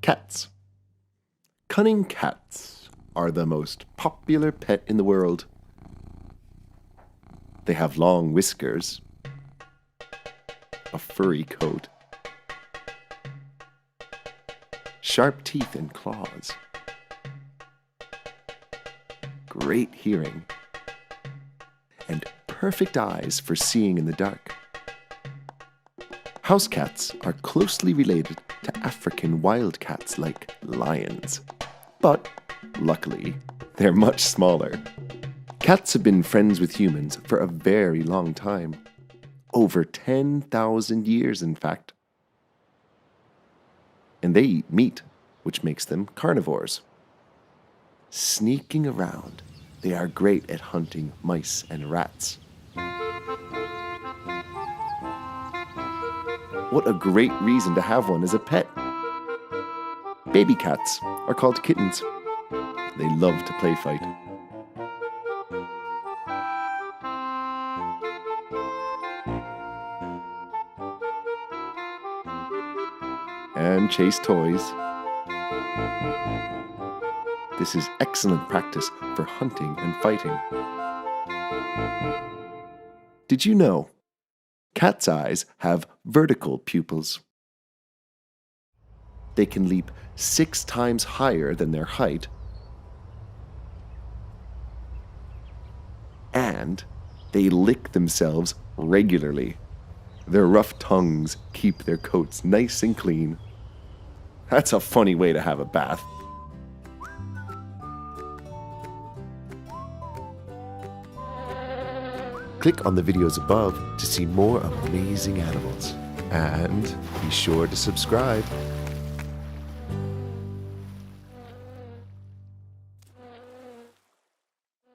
Cats. Cunning cats are the most popular pet in the world. They have long whiskers, a furry coat, sharp teeth and claws, great hearing, and perfect eyes for seeing in the dark. House cats are closely related to African wild cats like lions, but luckily, they're much smaller. Cats have been friends with humans for a very long time. Over 10,000 years, in fact. And they eat meat, which makes them carnivores. Sneaking around, they are great at hunting mice and rats. What a great reason to have one as a pet. Baby cats are called kittens. They love to play fight. And chase toys. This is excellent practice for hunting and fighting. Did you know? Cats' eyes have vertical pupils. They can leap 6 times higher than their height, and they lick themselves regularly. Their rough tongues keep their coats nice and clean. That's a funny way to have a bath. Click on the videos above to see more amazing animals. And be sure to subscribe.